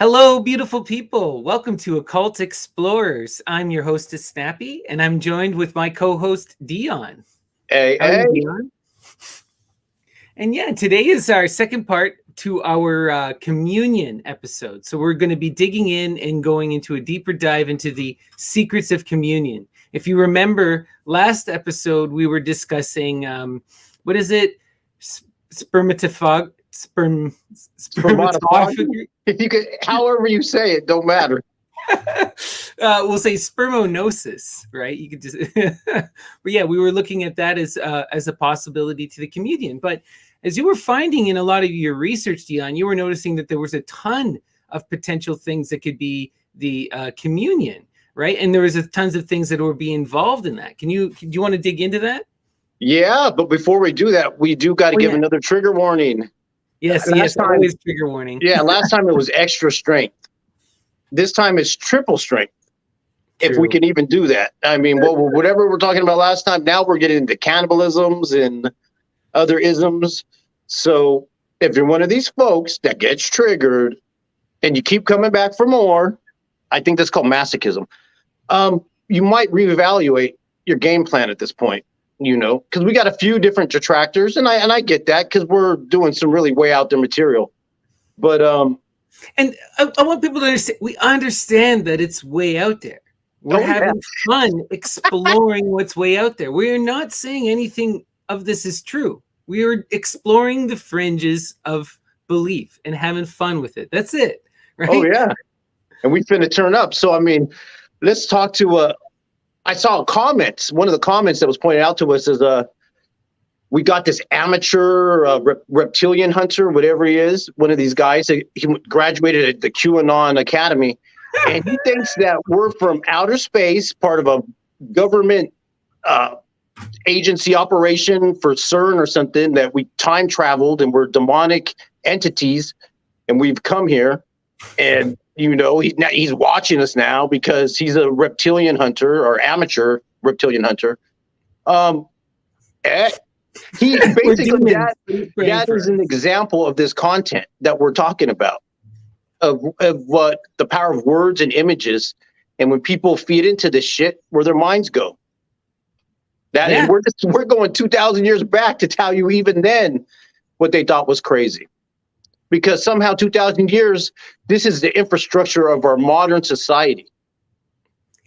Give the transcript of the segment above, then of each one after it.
Hello, beautiful people. Welcome to Occult Explorers. I'm your hostess, Snappy, and I'm joined with my co-host, Dion. Hey, How are hey. you, Dion? And yeah, today is our second part to our communion episode. So we're going to be digging in and going into a deeper dive into the secrets of communion. If you remember, last episode we were discussing, what is it? Spermatophagy? Spermatophagy? You can, however you say it, don't matter. We'll say spermonosis, right? You could just, but yeah, we were looking at that as a possibility to the communion. But as you were finding in a lot of your research, Dion, you were noticing that there was a ton of potential things that could be the communion, right? And there was tons of things that would be involved in that. Do you want to dig into that? Yeah, but before we do that, we do got to give another trigger warning. Yes, always trigger warning. Yeah, last time it was extra strength. This time it's triple strength. True. If we can even do that. I mean, whatever we're talking about last time, now we're getting into cannibalisms and other isms. So if you're one of these folks that gets triggered and you keep coming back for more, I think that's called masochism. You might reevaluate your game plan at this point. You know, because we got a few different detractors, and I get that because we're doing some really way out there material. But and I want people to understand. We understand that it's way out there. We're having fun exploring what's way out there. We're not saying anything of this is true. We are exploring the fringes of belief and having fun with it. That's it, right? Oh yeah, and we finna turn up. So I mean, let's talk to I saw comments. One of the comments that was pointed out to us is we got this amateur reptilian hunter, whatever he is, one of these guys. He graduated at the QAnon Academy, and he thinks that we're from outer space, part of a government agency operation for CERN or something, that we time traveled and we're demonic entities, and we've come here. And you know, he's watching us now because he's a reptilian hunter or amateur reptilian hunter. He basically that is an example of this content that we're talking about, of what the power of words and images, and when people feed into this shit, where their minds go. And we're going 2,000 years back to tell you even then what they thought was crazy. Because somehow 2,000 years, this is the infrastructure of our modern society.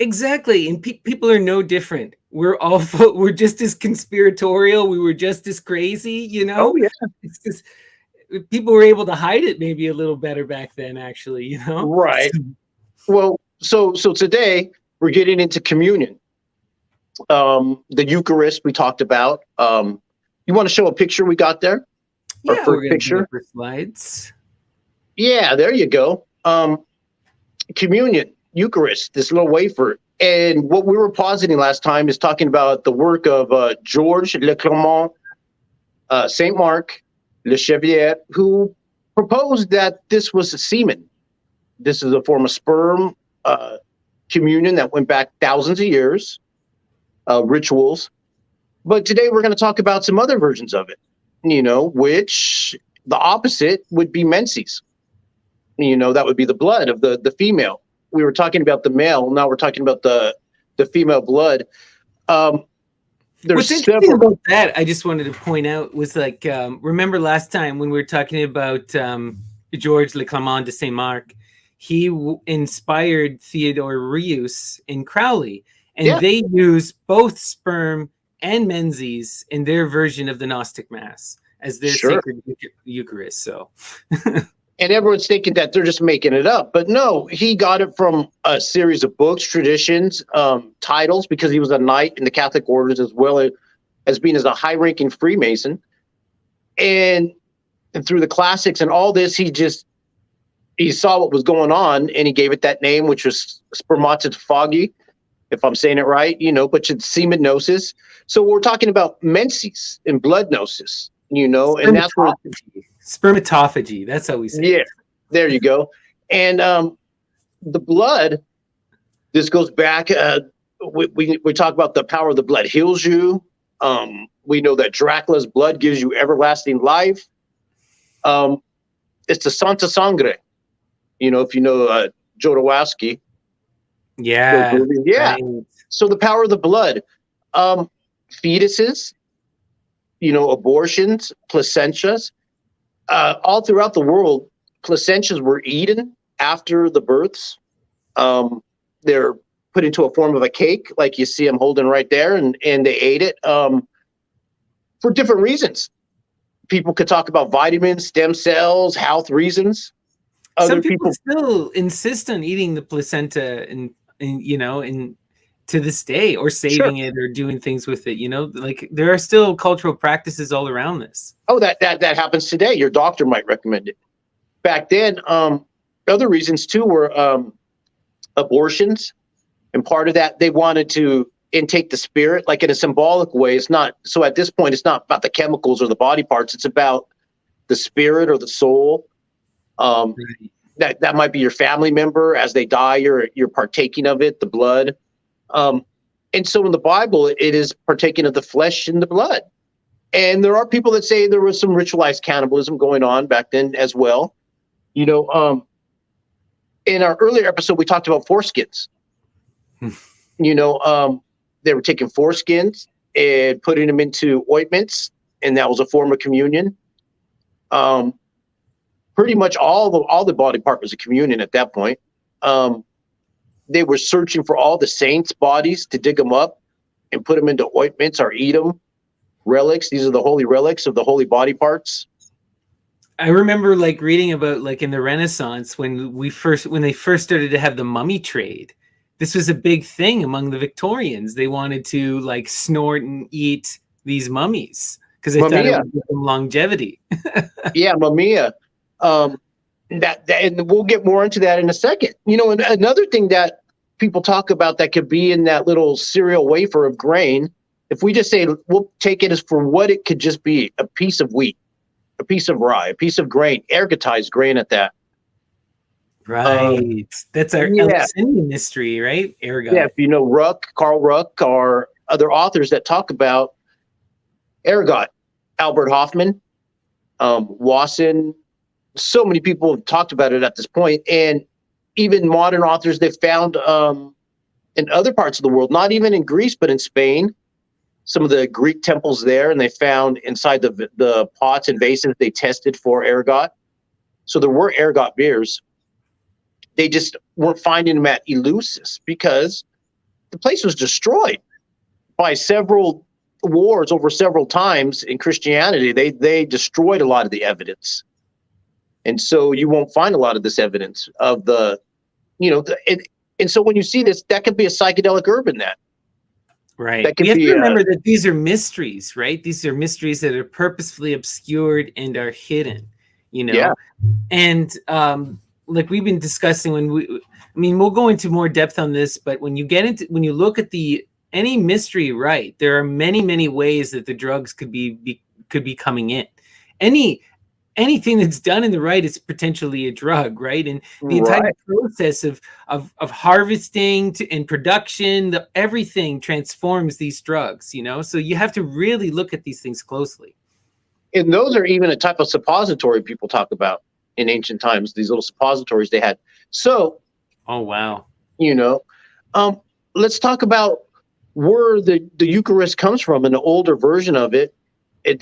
Exactly. And people are no different. We're just as conspiratorial. We were just as crazy, you know? Oh, yeah. It's just, people were able to hide it maybe a little better back then, actually, you know? Right. Well, so today we're getting into communion. The Eucharist we talked about. You want to show a picture we got there? Yeah, we're going to do for slides. Yeah, there you go. Communion, Eucharist, this little wafer. And what we were positing last time is talking about the work of Georges Le Clément, Saint Mark, Le Chevalier, who proposed that this was a semen. This is a form of sperm communion that went back thousands of years, rituals. But today we're going to talk about some other versions of it. You know, which the opposite would be menses. You know, that would be the blood of the female. We were talking about the male. Now we're talking about the female blood. What's interesting about that, I just wanted to point out, was like, remember last time when we were talking about Georges Le Clément de Saint Mark, he inspired Theodore Rius in Crowley, and they use both sperm and menses in their version of the Gnostic Mass as their sacred Eucharist. So, and everyone's thinking that they're just making it up, but no, he got it from a series of books, traditions, titles, because he was a knight in the Catholic orders as well as being as a high-ranking Freemason, and through the classics and all this, he saw what was going on and he gave it that name, which was spermatophagy, if I'm saying it right, you know, but it's semenosis. So we're talking about menses and blood gnosis, you know, and that's where spermatophagy. That's how we say it. Yeah, there you go. And the blood, this goes back. We talk about the power of the blood heals you. We know that Dracula's blood gives you everlasting life. It's the Santa Sangre. If you know Jodorowsky. Yeah. Yeah. Right. So the power of the blood, fetuses, abortions, placentas, all throughout the world, placentas were eaten after the births. They're put into a form of a cake, like you see I'm holding right there, and they ate it for different reasons. People could talk about vitamins, stem cells, health reasons. Some people still insist on eating the placenta and to this day, or saving it or doing things with it. Like there are still cultural practices all around this. Oh, that happens today. Your doctor might recommend it. Back then, other reasons too were abortions, and part of that they wanted to intake the spirit, like in a symbolic way. It's not so at this point. It's not about the chemicals or the body parts. It's about the spirit or the soul. That might be your family member. As they die, you're partaking of it, the blood. And so in the Bible, it is partaking of the flesh and the blood. And there are people that say there was some ritualized cannibalism going on back then as well. In our earlier episode, we talked about foreskins. They were taking foreskins and putting them into ointments, and that was a form of communion. Pretty much all the body part was a communion at that point. They were searching for all the saints' bodies to dig them up and put them into ointments or eat them. Relics. These are the holy relics of the holy body parts. I remember reading about in the Renaissance when they first started to have the mummy trade. This was a big thing among the Victorians. They wanted to snort and eat these mummies because they thought it would give them longevity. Yeah, mumia. And we'll get more into that in a second. And another thing that people talk about that could be in that little cereal wafer of grain, if we just say we'll take it as for what it could just be, a piece of wheat, a piece of rye, a piece of grain, ergotized grain at that. Right. That's our Eleusinian mystery, right? Ergot. Yeah, if you know Karl Ruck, or other authors that talk about ergot, Albert Hoffman, Wasson. So many people have talked about it at this point, and even modern authors they've found in other parts of the world, not even in Greece, but in Spain, some of the Greek temples there, and they found inside the pots and vases they tested for ergot. So there were ergot beers. They just weren't finding them at Eleusis because the place was destroyed by several wars over several times in Christianity. They destroyed a lot of the evidence. And so you won't find a lot of this evidence of and so when you see this, that could be a psychedelic herb in that. Right. You have to remember that these are mysteries, right? These are mysteries that are purposefully obscured and are hidden, Yeah. And we've been discussing we'll go into more depth on this, but when you look at any mystery rite, there are many, many ways that the drugs could be coming in. Anything that's done in the rite is potentially a drug, right? And the entire process of harvesting and production, everything transforms these drugs, So you have to really look at these things closely. And those are even a type of suppository people talk about in ancient times, these little suppositories they had. So, oh, wow. Let's talk about where the Eucharist comes from, an older version of it.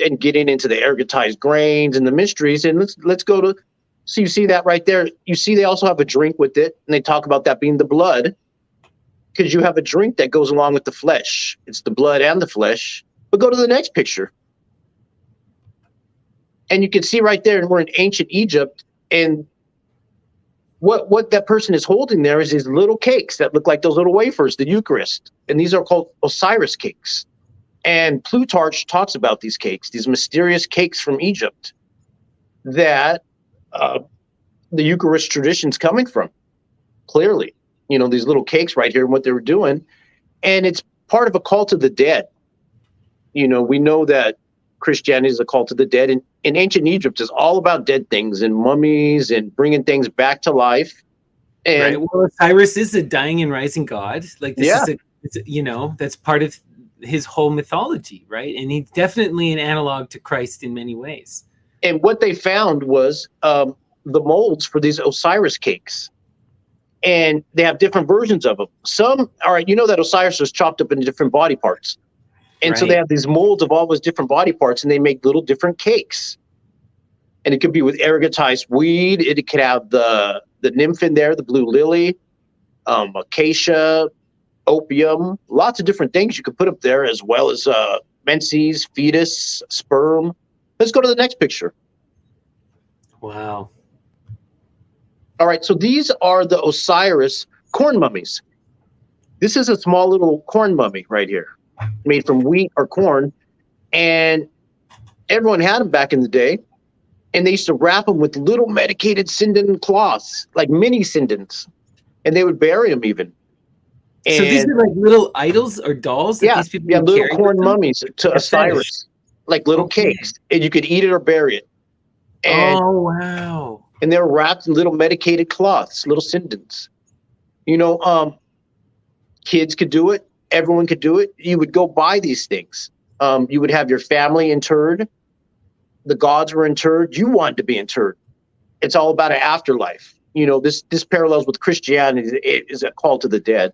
And getting into the ergotized grains and the mysteries. And let's go to, so you see that right there. You see they also have a drink with it, and they talk about that being the blood, because you have a drink that goes along with the flesh. It's the blood and the flesh. But go to the next picture. And you can see right there, and we're in ancient Egypt, and what that person is holding there is these little cakes that look like those little wafers, the Eucharist. And these are called Osiris Cakes. And Plutarch talks about these cakes, these mysterious cakes from Egypt that the Eucharist tradition's coming from. Clearly, these little cakes right here and what they were doing. And it's part of a cult of the dead. We know that Christianity is a cult of the dead. And in ancient Egypt, it's all about dead things and mummies and bringing things back to life. And right. Well, Osiris is a dying and rising god. This is that's part of his whole mythology, right? And he's definitely an analog to Christ in many ways. And what they found was the molds for these Osiris cakes. And they have different versions of them. Some, all right, you know that Osiris is chopped up into different body parts. And so they have these molds of all those different body parts, and they make little different cakes. And it could be with ergotized weed. It could have the nymph in there, the blue lily, acacia, opium, lots of different things you could put up there, as well as menses, fetus, sperm. Let's go to the next picture. Wow. All right, so these are the Osiris corn mummies. This is a small little corn mummy right here, made from wheat or corn. And everyone had them back in the day. And they used to wrap them with little medicated sinden cloths, like mini sindens. And they would bury them even. And so these are like little idols or dolls that these people would little carry corn with them? mummies to Osiris, like little cakes. And you could eat it or bury it. And, oh, wow. And they're wrapped in little medicated cloths, little sindens. You know, kids could do it. Everyone could do it. You would go buy these things. You would have your family interred. The gods were interred. You wanted to be interred. It's all about an afterlife. You know, this parallels with Christianity. It is a call to the dead,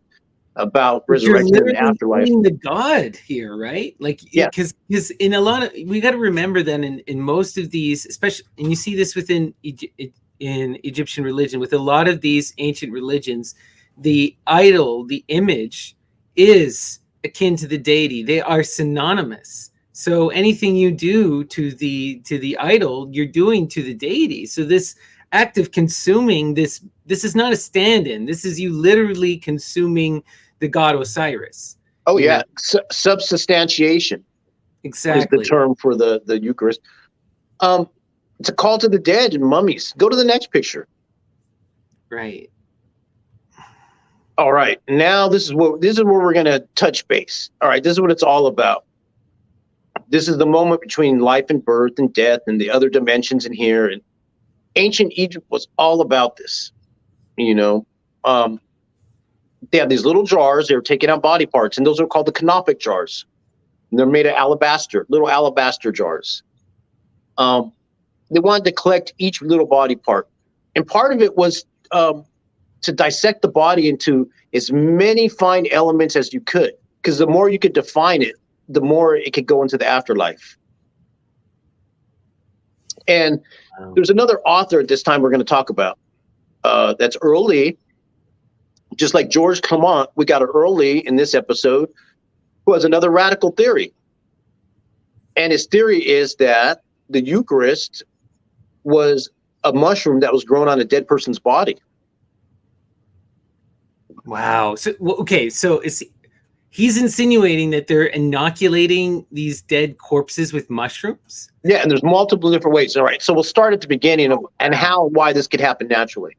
about resurrection and afterlife. You're the god here, right? Like, because in a lot of, we got to remember that in most of these, especially, and you see this within in Egyptian religion, with a lot of these ancient religions, the idol, the image, is akin to the deity. They are synonymous. So anything you do to the idol, you're doing to the deity. So this act of consuming this is not a stand-in. This is you literally consuming the god Osiris. Oh yeah, substantiation. Exactly. Is the term for the Eucharist. It's a call to the dead and mummies. Go to the next picture. Right. All right. Now this is where we're going to touch base. All right. This is what it's all about. This is the moment between life and birth and death and the other dimensions in here. And ancient Egypt was all about this. You know, they have these little jars. They were taking out body parts, and those are called the canopic jars. And they're made of alabaster, little alabaster jars. They wanted to collect each little body part. And part of it was to dissect the body into as many fine elements as you could, because the more you could define it, the more it could go into the afterlife. And there's another author at this time we're going to talk about that's early, just like George Clement. We got early in this episode, who has another radical theory. And his theory is that the Eucharist was a mushroom that was grown on a dead person's body. Wow. So, okay. So he's insinuating that they're inoculating these dead corpses with mushrooms? Yeah, and there's multiple different ways. All right. So we'll start at the beginning of and why this could happen naturally.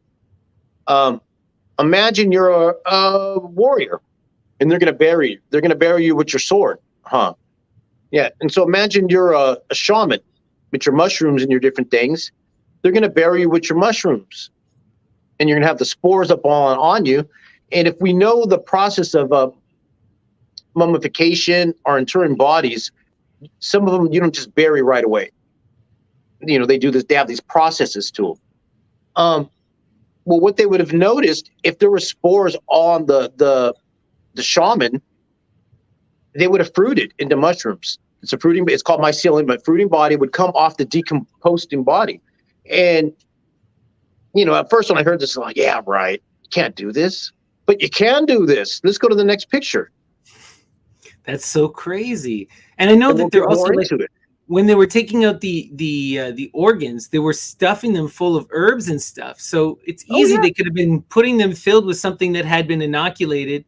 Imagine you're a warrior, and they're going to bury you. They're going to bury you with your sword. Huh? Yeah. And so imagine you're a shaman with your mushrooms and your different things. They're going to bury you with your mushrooms, and you're going to have the spores up on you. And if we know the process of mummification or interring bodies, some of them you don't just bury right away. You know, they do this. They have these processes to them. Well, what they would have noticed, if there were spores on the shaman, they would have fruited into mushrooms. It's a fruiting. It's called mycelium, but fruiting body would come off the decomposing body. And you know, at first when I heard this, I'm like, yeah, right, you can't do this, but you can do this. Let's go to the next picture. That's so crazy. And I know that they're also like, when they were taking out the organs, they were stuffing them full of herbs and stuff. So it's easy. They could have been putting them filled with something that had been inoculated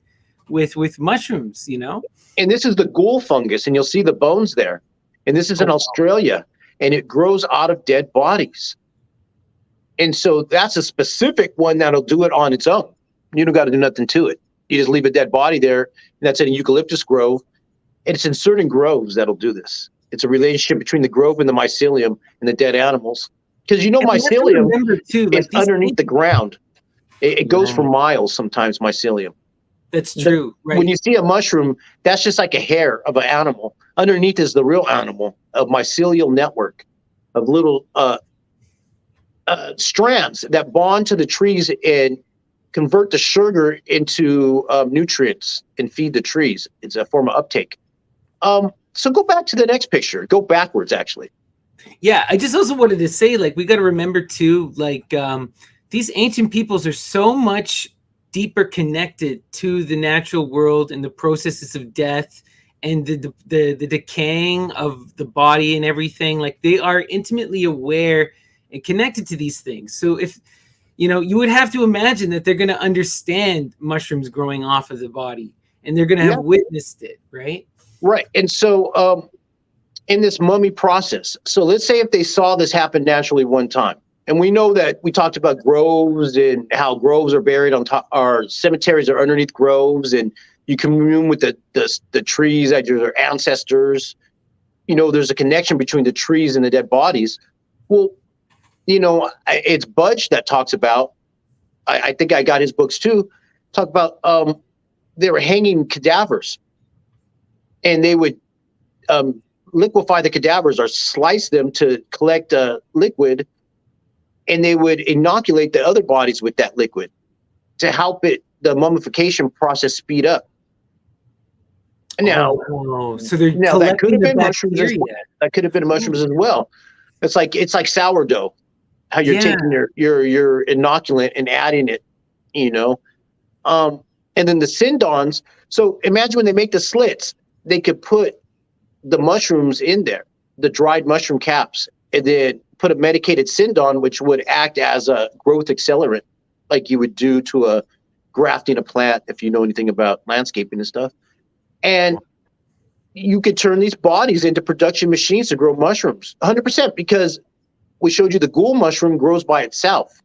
with mushrooms, you know? And this is the ghoul fungus, and you'll see the bones there. And this is in Australia, and it grows out of dead bodies. And so that's a specific one that'll do it on its own. You don't got to do nothing to it. You just leave a dead body there, and that's in a eucalyptus grove. And it's in certain groves that'll do this. It's a relationship between the grove and the mycelium and the dead animals. Because you know, mycelium is underneath the ground. It goes for miles sometimes, mycelium. That's true. Right. When you see a mushroom, that's just like a hair of an animal. Underneath is the real animal, of mycelial network of little strands that bond to the trees and convert the sugar into nutrients and feed the trees. It's a form of uptake. So go back to the next picture. Go backwards, actually. Yeah, I just also wanted to say, like, we got to remember too, like, these ancient peoples are so much deeper connected to the natural world and the processes of death and the decaying of the body and everything. Like, they are intimately aware and connected to these things. So if you would have to imagine that they're going to understand mushrooms growing off of the body, and they're going to have witnessed it, right? Right. And so in this mummy process, so let's say if they saw this happen naturally one time, and we know that we talked about groves and how groves are buried on top, our cemeteries are underneath groves, and you commune with the trees as your ancestors. There's a connection between the trees and the dead bodies. Well, it's Budge that talks about, I think I got his books too, talk about they were hanging cadavers, and they would liquefy the cadavers or slice them to collect liquid, and they would inoculate the other bodies with that liquid to help the mummification process speed up. Now, so they're now that could have been mushrooms. That could have been mushrooms as well. It's like sourdough, how you're taking your inoculant and adding it, and then the sindons. So imagine when they make the slits, they could put the mushrooms in there, the dried mushroom caps, and then put a medicated sindon, which would act as a growth accelerant, like you would do to grafting a plant, if you know anything about landscaping and stuff. And you could turn these bodies into production machines to grow mushrooms, 100%, because we showed you the ghoul mushroom grows by itself,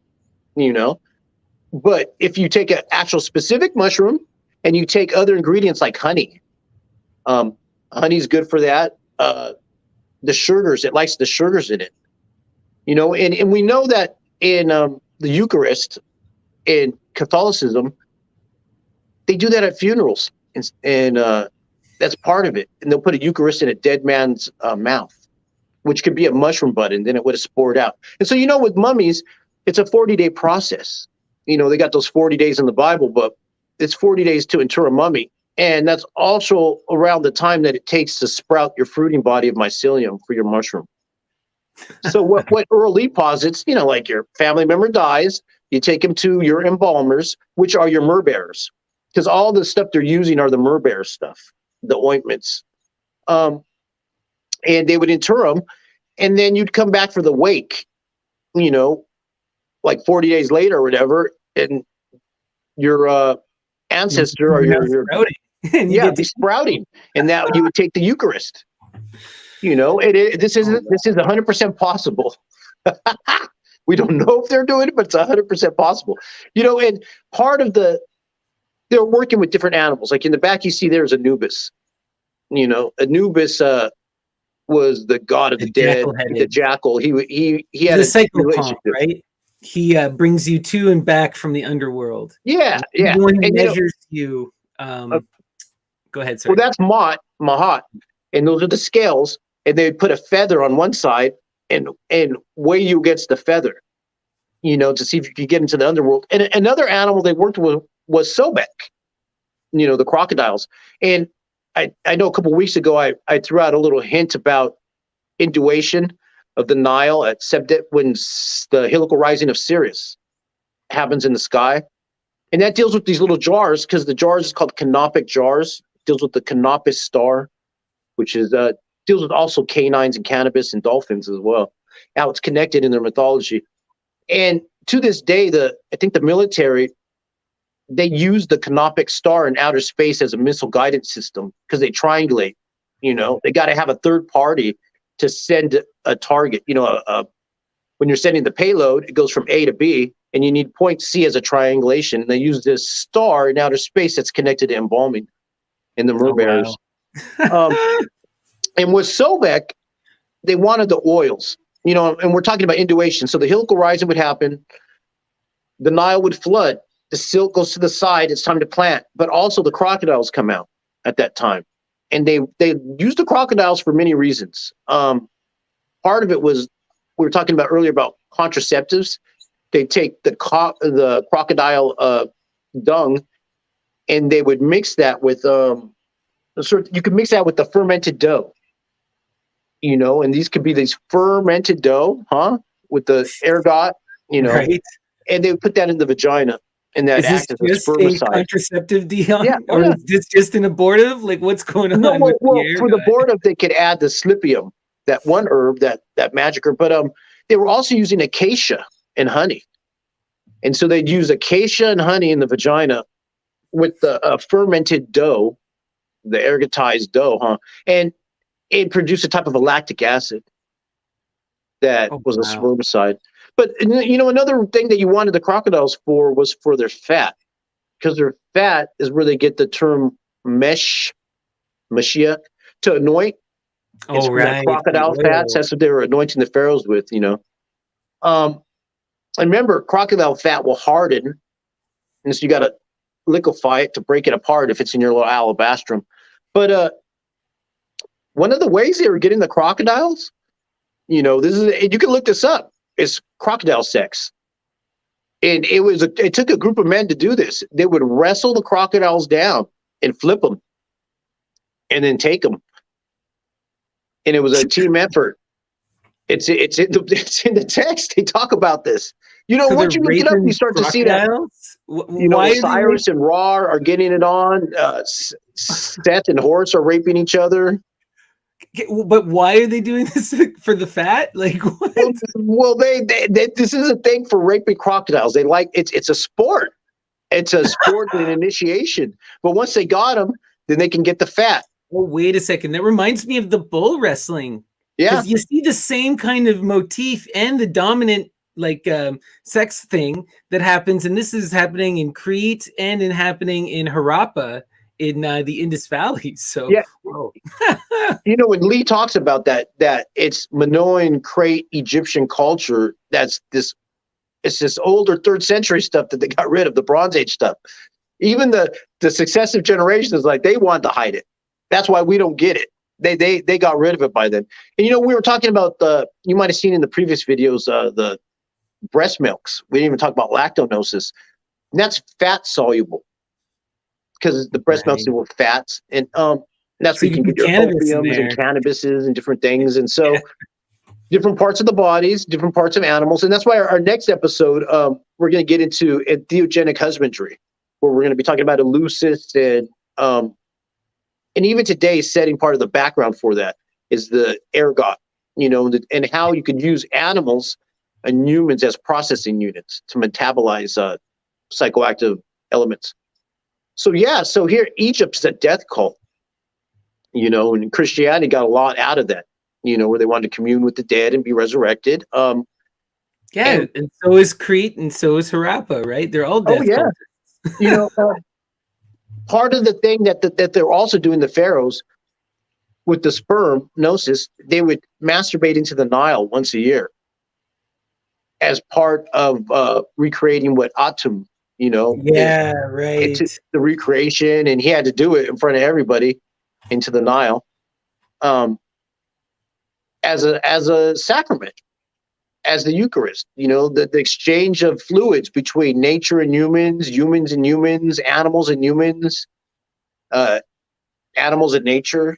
But if you take an actual specific mushroom and you take other ingredients like honey, honey's good for that. The sugars, it likes the sugars in it, and we know that in the Eucharist in Catholicism, they do that at funerals, and that's part of it. And they'll put a Eucharist in a dead man's mouth, which could be a mushroom bud, and then it would have spored out. And so, with mummies, it's a 40-day process. They got those 40 days in the Bible, but it's 40 days to inter a mummy. And that's also around the time that it takes to sprout your fruiting body of mycelium for your mushroom. So what Earl Lee posits, like your family member dies, you take him to your embalmers, which are your myrrh bearers, because all the stuff they're using are the myrrh bearer stuff, the ointments. And they would inter them, and then you'd come back for the wake, like 40 days later or whatever, and your ancestor or your be sprouting, and now you would take the Eucharist. This is 100% possible. We don't know if they're doing it, but it's 100% possible. And part of they're working with different animals. Like in the back, you see there's Anubis. Anubis was the god of the dead, the jackal. He had a cyclone, right? He brings you to and back from the underworld. Yeah. One who measures you. Go ahead, sir. Well, that's Mahat, and those are the scales, and they put a feather on one side and weigh you against the feather, to see if you could get into the underworld. And another animal they worked with was Sobek, the crocodiles. And I know a couple of weeks ago I threw out a little hint about induation of the Nile at Sebdet when the helical rising of Sirius happens in the sky. And that deals with these little jars, because the jars is called canopic jars. It deals with the Canopus star, which is deals with also canines and cannabis and dolphins as well. How it's connected in their mythology. And to this day, I think the military, they use the canopic star in outer space as a missile guidance system, because they triangulate. They got to have a third party to send a target. When you're sending the payload, it goes from A to B, and you need point C as a triangulation. And they use this star in outer space that's connected to embalming in the myrrh bearers. Wow. And with Sobek, they wanted the oils, and we're talking about induation. So the helical rising would happen, the Nile would flood, the silk goes to the side, it's time to plant, but also the crocodiles come out at that time. And they used the crocodiles for many reasons. Part of it was, we were talking about earlier about contraceptives. They take the crocodile dung, and they would mix that with you could mix that with the fermented dough, and these could be these fermented dough, with the ergot, Right. and they would put that in the vagina, and that Is this acts as a just a spermicide. contraceptive, Dion? Yeah. Or is this just an abortive? Like, what's going on? No, with well, the for the ergot? abortive, they could add the slipium, that one herb, that magic herb. But they were also using acacia and honey, and so they'd use acacia and honey in the vagina with the fermented dough, the ergotized dough, and it produced a type of a lactic acid that was a spermicide. But another thing that you wanted the crocodiles for was for their fat, because their fat is where they get the term Mashiach, to anoint. It's from that crocodile fats. That's what they were anointing the pharaohs with. I remember crocodile fat will harden, and so you got to liquefy it to break it apart if it's in your little alabastrum. But one of the ways they were getting the crocodiles, this is, you can look this up, is crocodile sex. And it took a group of men to do this. They would wrestle the crocodiles down and flip them and then take them. And it was a team effort. It's in the text. They talk about this. So once you look it up, you start to see that. Why Osiris and Ra are getting it on. Seth and Horus are raping each other. But why are they doing this for the fat? Like, what? Well, they this is a thing for raping crocodiles. They like it's a sport. It's a sport and an initiation. But once they got them, then they can get the fat. Oh, wait a second. That reminds me of the bull wrestling. Yeah, because you see the same kind of motif and the dominant sex thing that happens, and this is happening in Crete and happening in Harappa in the Indus Valley. So yeah. Whoa. When Lee talks about that it's Minoan Crete Egyptian culture, it's this older 3rd century stuff that they got rid of, the Bronze Age stuff. Even the successive generations, like, they want to hide it. That's why we don't get it. They got rid of it by then. And we were talking about you might have seen in the previous videos, the breast milks. We didn't even talk about lactonosis. And that's fat soluble, because the breast milks with fats, and that's where you can get your opiums and cannabises and different things. And so different parts of the bodies, different parts of animals. And that's why our next episode, we're going to get into entheogenic husbandry, where we're going to be talking about Eleusis, and even today, setting part of the background for that is the ergot, and how you could use animals and humans as processing units to metabolize psychoactive elements. So here Egypt's a death cult, and Christianity got a lot out of that, where they wanted to commune with the dead and be resurrected. And so is Crete, and so is Harappa, right? They're all death cults. Part of the thing that they're also doing, the pharaohs, with the sperm gnosis, they would masturbate into the Nile once a year as part of recreating what Atum, right, the recreation, and he had to do it in front of everybody into the Nile, as a sacrament, as the Eucharist. The exchange of fluids between nature and humans, humans and humans, animals and humans, animals and nature.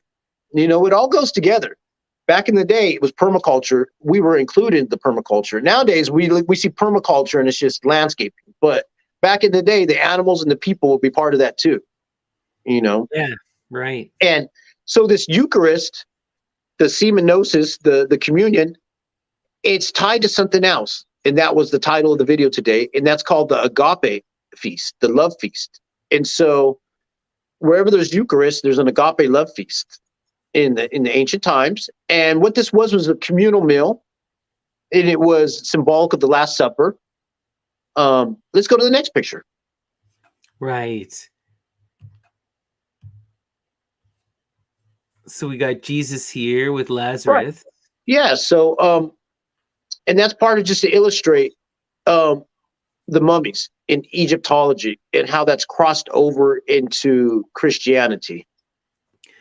It all goes together. Back in the day, it was permaculture. We were included in the permaculture. Nowadays, we see permaculture and it's just landscaping. But back in the day, the animals and the people will be part of that too. Yeah, right. And so this Eucharist, the semenosis, the communion, it's tied to something else. And that was the title of the video today. And that's called the Agape Feast, the love feast. And so wherever there's Eucharist, there's an Agape love feast in the ancient times. And what this was a communal meal, and it was symbolic of the Last Supper. Let's go to the next picture. Right. So we got Jesus here with Lazarus. Right. Yeah. So, and that's part of just to illustrate the mummies in Egyptology and how that's crossed over into Christianity.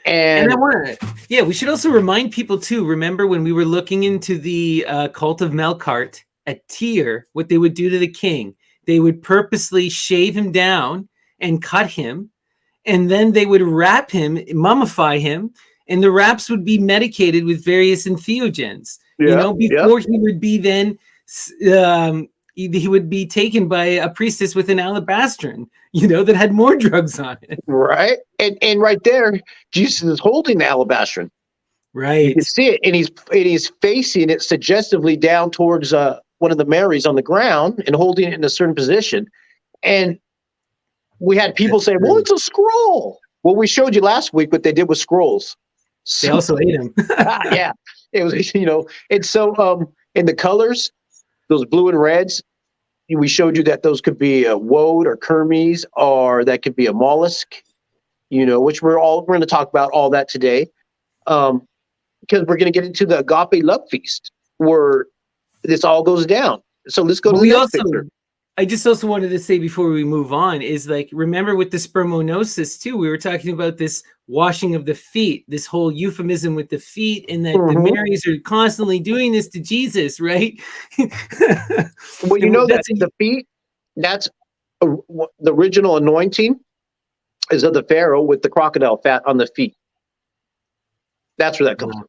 And I want to, we should also remind people too, remember when we were looking into the cult of Melkart a tear, what they would do to the king, they would purposely shave him down and cut him, and then they would wrap him, mummify him, and the wraps would be medicated with various entheogens. Before he would be then he would be taken by a priestess with an alabaster, that had more drugs on it. Right. And right there, Jesus is holding the alabaster. Right. You can see it, and he's facing it suggestively down towards one of the Marys on the ground and holding it in a certain position. And we had people say, well, it's a scroll. Well, we showed you last week what they did with scrolls. They also ate them. Yeah. It was, and so in the colors, those blue and reds, we showed you that those could be a woad or kermes, or that could be a mollusk, which we're going to talk about all that today. Because we're going to get into the Agape Love Feast where this all goes down. So let's go to the next picture. I just also wanted to say before we move on is, like, remember with the spermonosis too, we were talking about this washing of the feet, this whole euphemism with the feet, and that the Marys are constantly doing this to Jesus, right? Well, that's the feet, that's the original anointing is of the Pharaoh with the crocodile fat on the feet. That's where that comes from.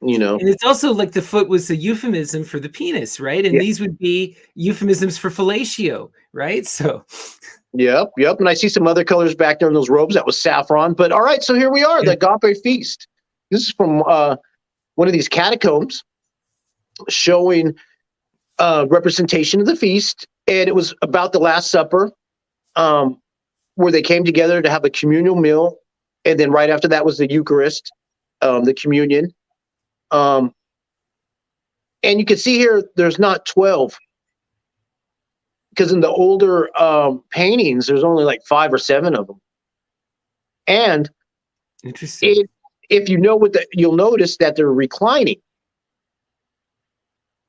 And it's also like the foot was a euphemism for the penis, right? And these would be euphemisms for fellatio, right? So Yep. And I see some other colors back there in those robes. That was saffron. But all right, so here we are, the Agape Feast. This is from one of these catacombs showing representation of the feast. And it was about the Last Supper, where they came together to have a communal meal. And then right after that was the Eucharist, the communion. And you can see here, there's not 12, because in the older paintings, there's only like 5 or 7 of them. And interesting. If you know you'll notice that they're reclining,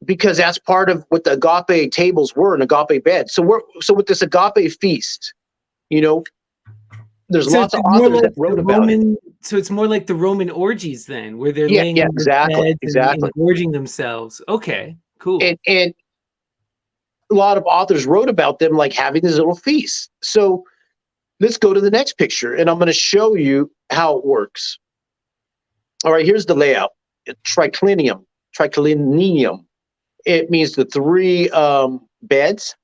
because that's part of what the agape tables were, an agape bed. So with this agape feast, there's lots of authors that wrote about it. So it's more like the Roman orgies then, where they're laying in beds and gorging themselves. Okay, cool. And a lot of authors wrote about them, like having these little feasts. So let's go to the next picture, and I'm going to show you how it works. All right, here's the layout. Triclinium. It means the 3 beds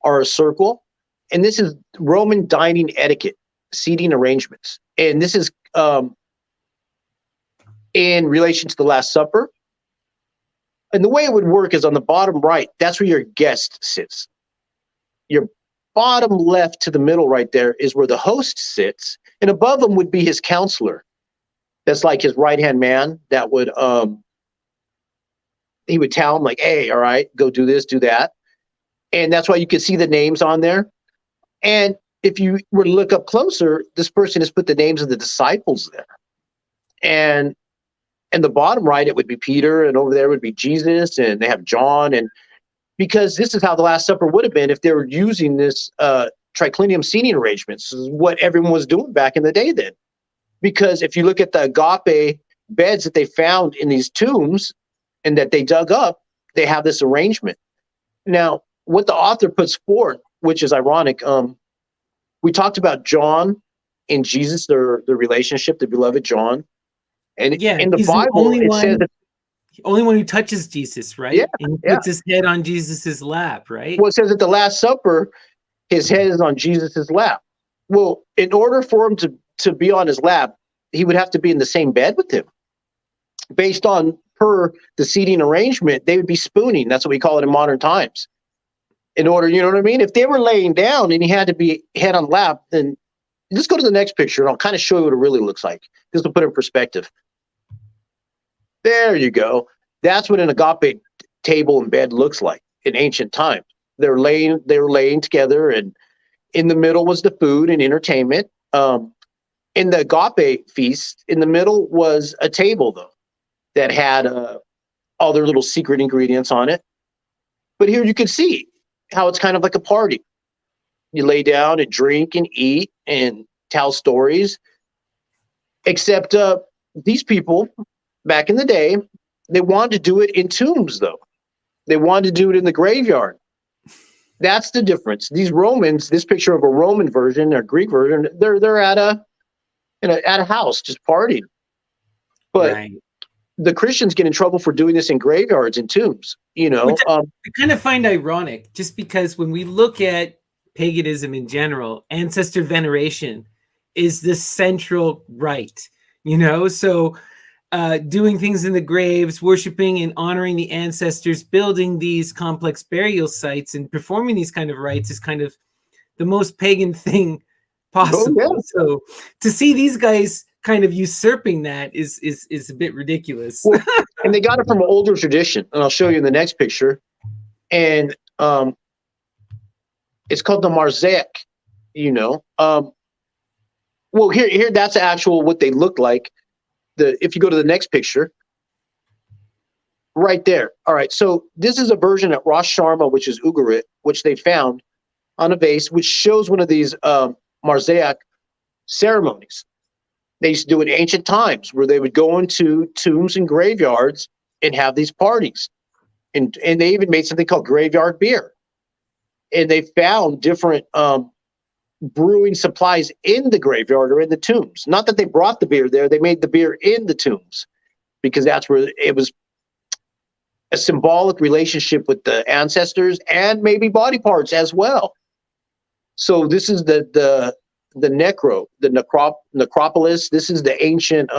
are a circle, and this is Roman dining etiquette, seating arrangements. And this is in relation to the Last Supper. And the way it would work is on the bottom right, that's where your guest sits. Your bottom left to the middle right there is where the host sits. And above him would be his counselor. That's like his right-hand man that would, he would tell him, like, hey, all right, go do this, do that. And that's why you can see the names on there. And if you were to look up closer, this person has put the names of the disciples there. And the bottom right, it would be Peter, and over there would be Jesus, and they have John. And because this is how the Last Supper would have been if they were using this triclinium seating arrangements, is what everyone was doing back in the day then. Because if you look at the agape beds that they found in these tombs and that they dug up, they have this arrangement. Now, what the author puts forth, which is ironic, we talked about John and Jesus, their relationship, the beloved John. And in the Bible, it says that the only one who touches Jesus, right? Yeah, and he puts his head on Jesus's lap, right? Well, it says at the Last Supper, his head is on Jesus's lap. Well, in order for him to be on his lap, he would have to be in the same bed with him. Based on the seating arrangement, they would be spooning. That's what we call it in modern times. In order, you know what I mean? If they were laying down and he had to be head on lap, then let's go to the next picture and I'll kind of show you what it really looks like. This will put it in perspective. There you go. That's what an agape table and bed looks like in ancient times. They were laying together, and in the middle was the food and entertainment. In the agape feast, in the middle was a table, though, that had all their little secret ingredients on it. But here you can see how it's kind of like a party. You lay down and drink and eat and tell stories. Except these people, back in the day, they wanted to do it in tombs, though. They wanted to do it in the graveyard. That's the difference. These Romans, this picture of a Roman version or Greek version, they're at a house just partying. But Right. the Christians get in trouble for doing this in graveyards and tombs. Which I kind of find ironic, just because when we look at paganism in general, ancestor veneration is the central rite. So doing things in the graves, worshiping and honoring the ancestors, building these complex burial sites and performing these kind of rites is kind of the most pagan thing possible. Oh, yeah. So to see these guys kind of usurping that is a bit ridiculous. Well, and they got it from an older tradition, and I'll show you in the next picture. And it's called the Mosaic. Well, here that's actual what they look like. If you go to the next picture, right there. All right, so this is a version at Rosh Sharma, which is Ugarit, which they found on a vase, which shows one of these Mosaic ceremonies. They used to do in ancient times, where they would go into tombs and graveyards and have these parties. And they even made something called graveyard beer. And they found different brewing supplies in the graveyard or in the tombs. Not that they brought the beer there, they made the beer in the tombs, because that's where it was a symbolic relationship with the ancestors and maybe body parts as well. So this is the necropolis. This is the ancient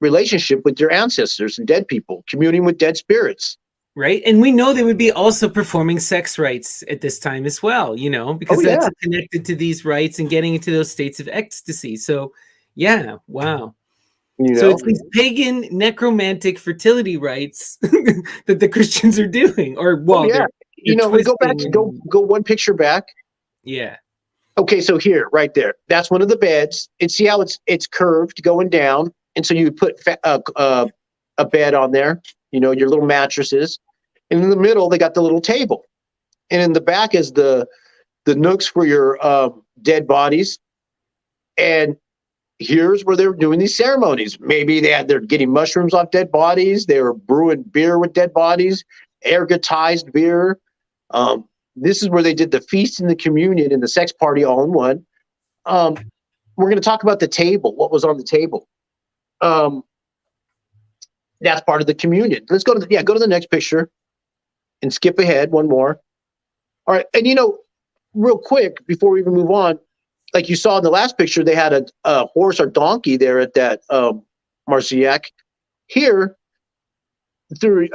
relationship with your ancestors and dead people, communing with dead spirits. Right. And we know they would be also performing sex rites at this time as well, because that's connected to these rites and getting into those states of ecstasy. So, yeah, wow. So it's these pagan necromantic fertility rites that the Christians are doing. Or, well, they're go back, go one picture back. Yeah. Okay, so here, right there, that's one of the beds. And see how it's curved going down. And so you put a bed on there, your little mattresses. And in the middle, they got the little table. And in the back is the nooks for your dead bodies. And here's where they're doing these ceremonies. Maybe they're getting mushrooms off dead bodies. They were brewing beer with dead bodies, ergotized beer. This is where they did the feast and the communion and the sex party all in one. We're going to talk about the table, what was on the table. That's part of the communion. Let's go to the next picture and skip ahead one more. All right. And, real quick, before we even move on, like you saw in the last picture, they had a horse or donkey there at that Mosaic. Here, through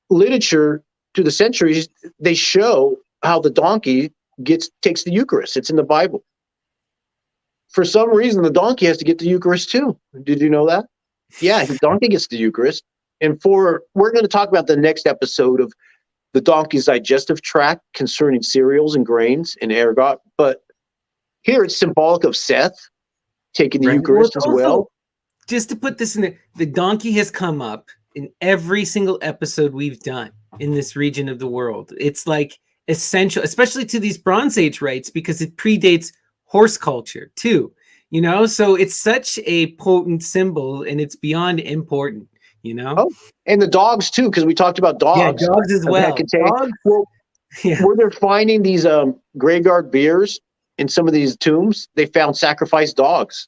literature through the centuries, they show how the donkey takes the Eucharist. It's in the Bible. For some reason, the donkey has to get the Eucharist too. Did you know that? Yeah, the donkey gets the Eucharist. And we're going to talk about the next episode of the donkey's digestive tract concerning cereals and grains and ergot. But here it's symbolic of Seth taking the Eucharist as well. Just to put this in the donkey has come up in every single episode we've done in this region of the world. It's like essential, especially to these Bronze Age rites, because it predates horse culture too. So it's such a potent symbol, and it's beyond important. Oh, and the dogs too, because we talked about dogs. Yeah, dogs as well. Dogs, where they're finding these graveyard beers in some of these tombs, they found sacrificed dogs.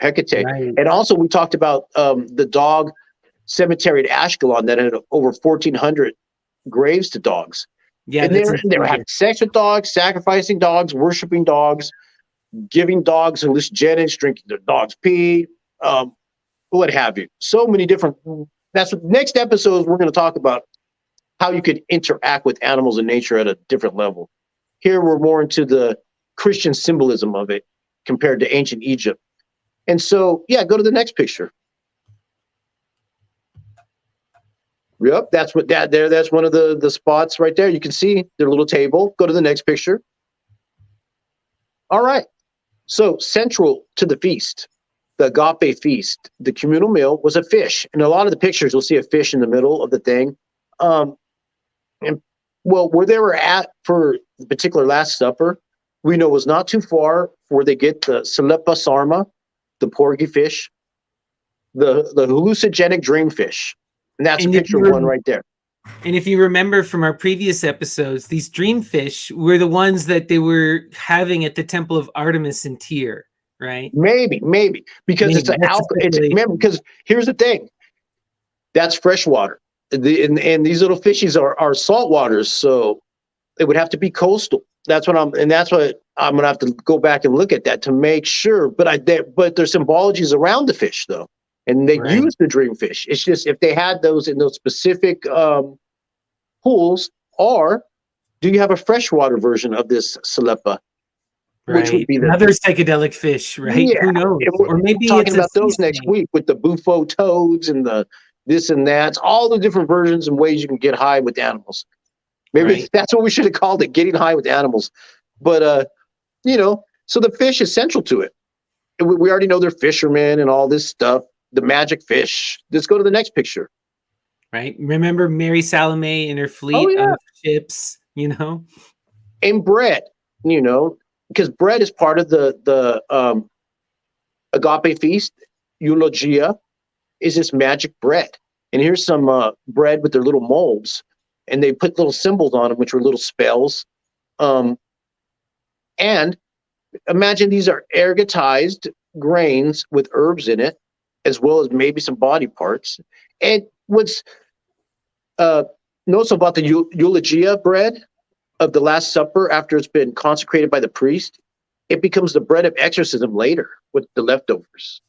Hecate. Right. And also we talked about the dog cemetery at Ashkelon that had over 1,400 graves to dogs. Yeah, and they were having sex with dogs, sacrificing dogs, worshiping dogs, giving dogs hallucinogens, drinking their dog's pee, what have you. So many different. That's what next episodes we're going to talk about, how you could interact with animals and nature at a different level. Here we're more into the Christian symbolism of it compared to ancient Egypt. And so, go to the next picture. Yep, that's what that's one of the spots right there. You can see their little table. Go to the next picture. All right. So central to the feast, the Agape Feast, the communal meal was a fish. In a lot of the pictures, you'll see a fish in the middle of the thing. Where they were at for the particular Last Supper, we know was not too far where they get the Selepa sarma, the porgy fish, the hallucinogenic dream fish. And that's picture one right there. And if you remember from our previous episodes, these dreamfish were the ones that they were having at the Temple of Artemis in Tyre, right? Maybe because Maybe. it's an That's alcohol. It's speculation. remember because here's the thing. That's fresh water. And these little fishies are salt waters, so it would have to be coastal. That's what I'm gonna have to go back and look at that to make sure. But there's symbologies around the fish though, and they Right. use the dreamfish. It's just if they had those in those specific pools, or do you have a freshwater version of this Celepa, which would Right. be Another psychedelic fish, right? yeah. Who knows? And Or maybe talking it's a about those sea next snake. week with the bufo toads and the this and that, all the different versions and ways you can get high with animals. Maybe Right. that's what we should have called it, getting high with animals. But so the fish is central to it. We already know they're fishermen and all this stuff. The magic fish. Let's go to the next picture. Right. Remember Mary Salome and her fleet yeah. of ships, you know? And bread, because bread is part of the Agape Feast. Eulogia is this magic bread. And here's some bread with their little molds. And they put little symbols on them, which were little spells. And imagine these are ergotized grains with herbs in it, as well as maybe some body parts. And what's noticeable about the eulogia bread of the Last Supper, after it's been consecrated by the priest, it becomes the bread of exorcism later with the leftovers.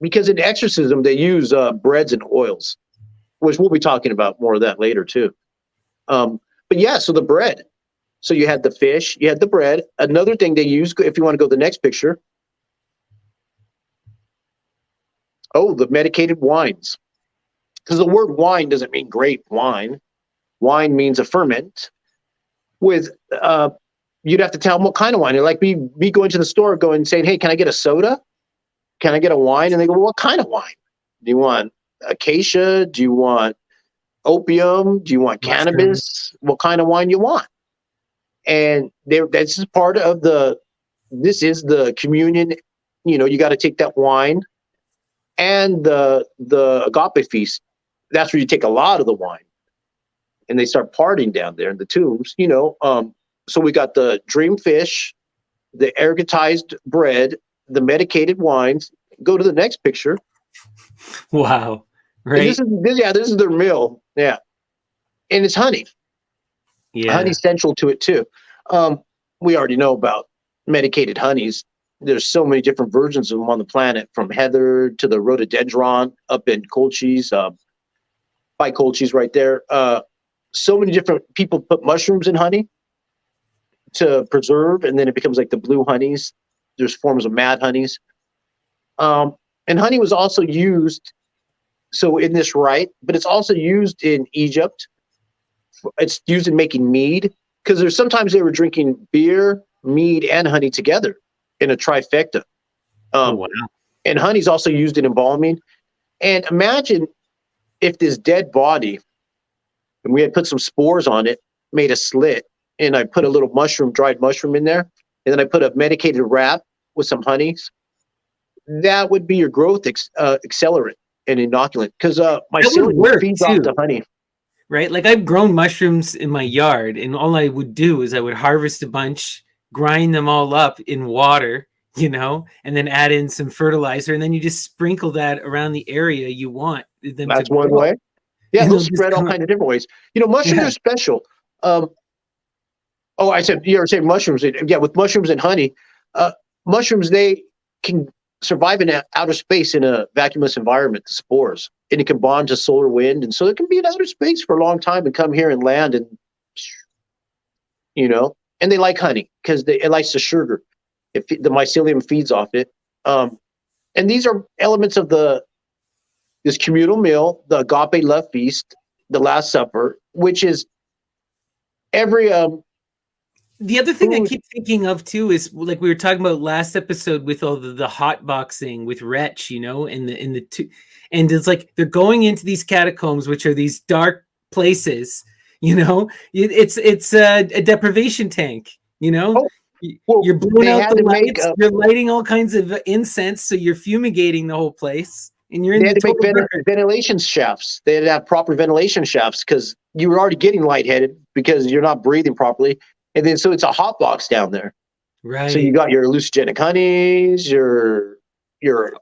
Because in exorcism, they use breads and oils, which we'll be talking about more of that later too. But yeah, so the bread. So you had the fish, you had the bread. Another thing they use, if you want to go to the next picture. Oh, the medicated wines. Because the word wine doesn't mean grape wine. Wine means a ferment. With you'd have to tell them what kind of wine. Like me going to the store, going and saying, "Hey, can I get a soda? Can I get a wine?" And they go, "Well, what kind of wine? Do you want acacia? Do you want opium? Do you want cannabis? What kind of wine you want?" And this is part of this is the communion. You got to take that wine, and the Agape Feast. That's where you take a lot of the wine, and they start partying down there in the tombs. So we got the dreamfish, the ergotized bread, the medicated wines. Go to the next picture. Wow. Right. This is their meal. Yeah. And it's honey. Yeah. Honey's central to it too. We already know about medicated honeys. There's so many different versions of them on the planet, from heather to the rhododendron up in Colchis, by Colchis right there. So many different people put mushrooms in honey to preserve, and then it becomes like the blue honeys. There's forms of mad honeys. And honey was also used, so in this rite, but it's also used in Egypt. It's used in making mead, because there's sometimes they were drinking beer, mead, and honey together in a trifecta. Oh, wow. And honey's also used in embalming. And imagine if this dead body, and we had put some spores on it, made a slit, and I put a little dried mushroom in there, and then I put a medicated wrap with some honeys. That would be your growth accelerant and inoculant, because mycelium feeds off the honey. Right? Like, I've grown mushrooms in my yard, and all I would do is I would harvest a bunch, grind them all up in water, and then add in some fertilizer, and then you just sprinkle that around the area you want them That's to one grow. way. Yeah, they'll spread all kinds of different ways. Mushrooms are special. I said, you were saying mushrooms. Yeah, with mushrooms and honey, mushrooms, they can survive in outer space in a vacuumless environment, the spores, and it can bond to solar wind. And so it can be in outer space for a long time and come here and land, and, and they like honey because it likes the sugar. The mycelium feeds off it. And these are elements of this communal meal, the Agape Love Feast, the Last Supper, which is every the other thing I keep thinking of too is, like we were talking about last episode with all the hot boxing with Wretch, and it's like they're going into these catacombs, which are these dark places. It's a deprivation tank. Well, you're blowing out the lights. You're lighting all kinds of incense, so you're fumigating the whole place. and you're in They the had to make total dark. ventilation shafts. They had to have proper ventilation shafts because you were already getting lightheaded because you're not breathing properly. And then so it's a hot box down there. So you Right. got your hallucinogenic honeys, your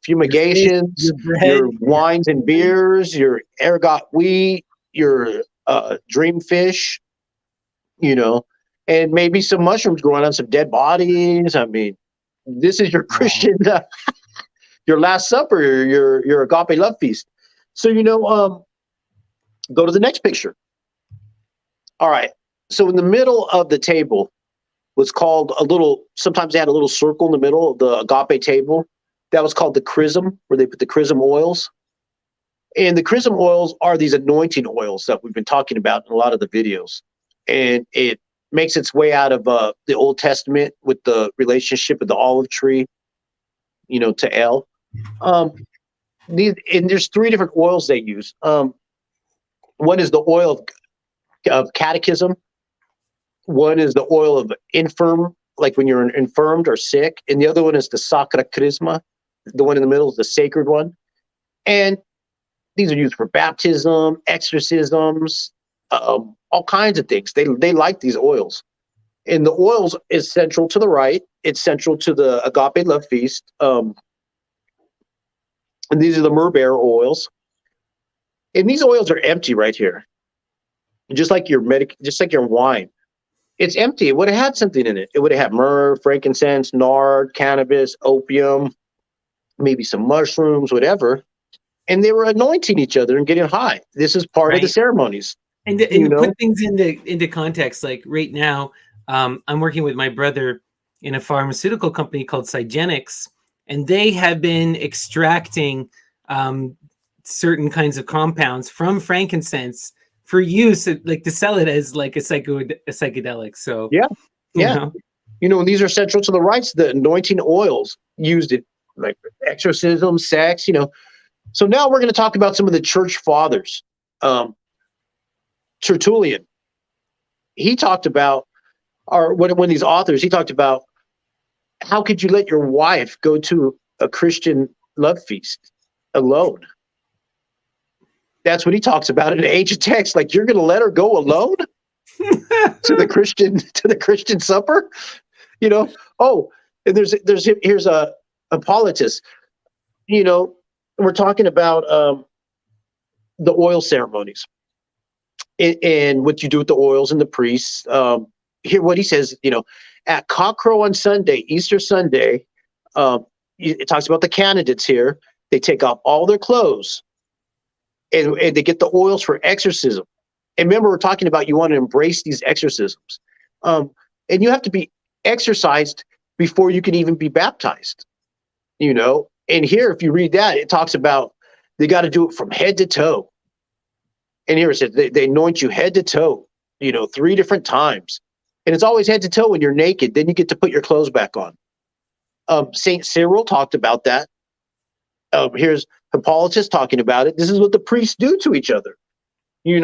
fumigations, Your bread. your wines and beers, your ergot wheat, your dream fish, you know, and maybe some mushrooms growing on some dead bodies. I mean, this is your Christian, your Last Supper, your agape love feast. So, go to the next picture. All right. So in the middle of the table was called sometimes they had a little circle in the middle of the agape table. That was called the chrism, where they put the chrism oils. And the chrism oils are these anointing oils that we've been talking about in a lot of the videos. And it makes its way out of the Old Testament with the relationship of the olive tree, to El. And there's 3 different oils they use. One is the oil of catechism. One is the oil of infirm, like when you're infirmed or sick. And the other one is the sacra chrisma. The one in the middle is the sacred one. And these are used for baptism, exorcisms, all kinds of things. They like these oils. And the oils is central to the rite. It's central to the agape love feast. And these are the myrrh bearer oils. And these oils are empty right here. Just like your wine. It's empty. It would have had something in it. It would have had myrrh, frankincense, nard, cannabis, opium, maybe some mushrooms, whatever. And they were anointing each other and getting high. This is part of the ceremonies. And to put things into context, like right now, I'm working with my brother in a pharmaceutical company called Cygenics, and they have been extracting certain kinds of compounds from frankincense for use, like to sell it as like a psychedelic. So yeah. And these are central to the rites. The anointing oils used it like exorcism, sex. So now we're going to talk about some of the church fathers. Tertullian, he talked about, or one of these authors, he talked about how could you let your wife go to a Christian love feast alone? That's what he talks about in the ancient text. Like, you're going to let her go alone to the Christian supper, Oh, and here's a Hippolytus. We're talking about the oil ceremonies and what you do with the oils and the priests. Here, what he says, at cockcrow on Sunday, Easter Sunday, it talks about the candidates here. They take off all their clothes and they get the oils for exorcism. And remember, we're talking about you want to embrace these exorcisms. And you have to be exorcised before you can even be baptized, And here, if you read that, it talks about they got to do it from head to toe. And here it says they anoint you head to toe, 3 different times. And it's always head to toe when you're naked. Then you get to put your clothes back on. St. Cyril talked about that. Here's Hippolytus talking about it. This is what the priests do to each other. You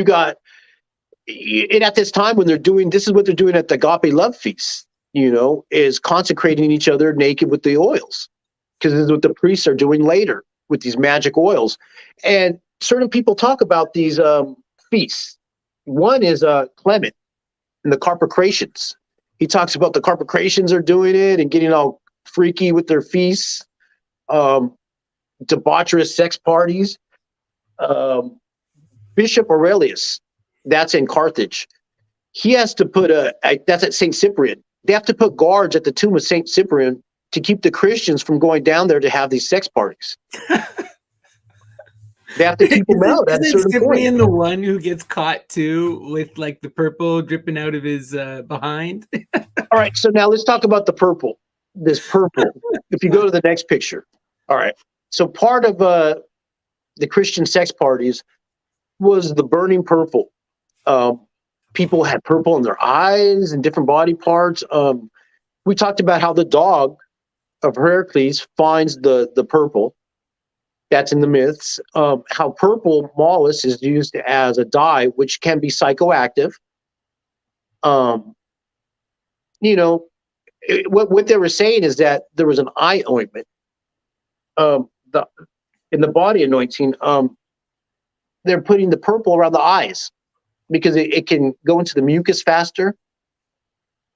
got it at this time when this is what they're doing at the Agape Love Feast, is consecrating each other naked with the oils. Because this is what the priests are doing later with these magic oils. And certain people talk about these feasts. One is Clement and the Carpocratians. He talks about the Carpocratians are doing it and getting all freaky with their feasts, debaucherous sex parties. Bishop Aurelius, that's in Carthage. He has to put that's at St. Cyprian. They have to put guards at the tomb of St. Cyprian to keep the Christians from going down there to have these sex parties. They have to keep them out at a certain Cyprian point. The one who gets caught too with like the purple dripping out of his behind. All right, so now let's talk about the purple. This purple. If you go to the next picture. All right. So part of the Christian sex parties was the burning purple. People had purple in their eyes and different body parts. We talked about how the dog of Heracles finds the purple. That's in the myths. How purple molasses is used as a dye, which can be psychoactive. What they were saying is that there was an eye ointment the in the body anointing, they're putting the purple around the eyes because it can go into the mucus faster,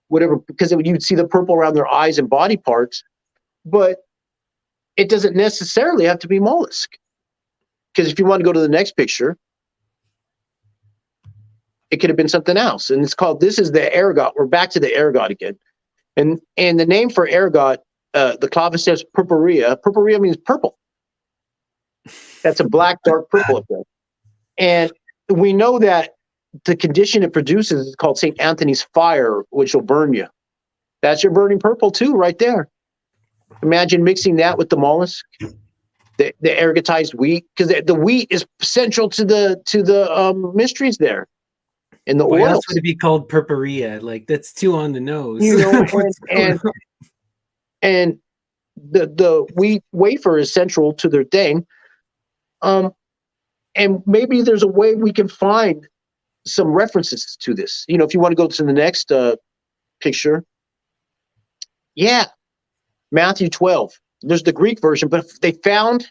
whatever, because you'd see the purple around their eyes and body parts, but it doesn't necessarily have to be mollusk. Because if you want to go to the next picture, it could have been something else. And it's called, this is the ergot. We're back to the ergot again. And the name for ergot, the claviceps purpurea. Purpurea means purple. That's a black, dark purple effect. And we know that the condition it produces is called St. Anthony's fire, which will burn you. That's your burning purple too, right there. Imagine mixing that with the mollusk, the ergotized wheat, because the wheat is central to the mysteries there. And the Why oils. else would it be called purpurea? Like, that's too on the nose. You know, and the wheat wafer is central to their thing. And maybe there's a way we can find some references to this. You know, if you want to go to the next picture. Yeah, Matthew 12. There's the Greek version, but they found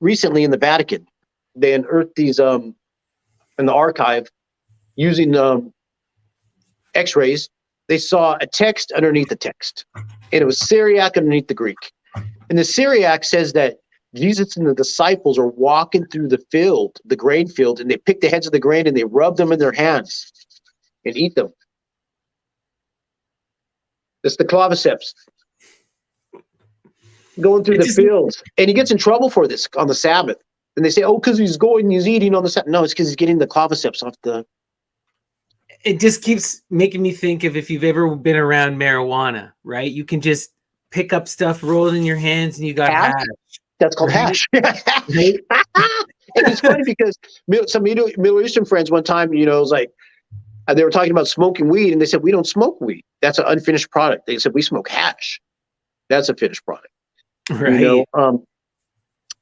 recently in the Vatican, they unearthed these in the archive using X-rays. They saw a text underneath the text, and it was Syriac underneath the Greek. And the Syriac says that Jesus and the disciples are walking through the field, the grain field, and they pick the heads of the grain and they rub them in their hands and eat them. It's the claviceps going through the fields. And he gets in trouble for this on the Sabbath. And they say, oh, because he's eating on the Sabbath. No, it's because he's getting the claviceps off the... It just keeps making me think of if you've ever been around marijuana, right? You can just pick up stuff, roll it in your hands, and you got hash. That's called hash. And it's funny because some Middle Eastern friends one time, you know, it was like, they were talking about smoking weed, and they said, we don't smoke weed. That's an unfinished product. They said, we smoke hash. That's a finished product. Right. You know?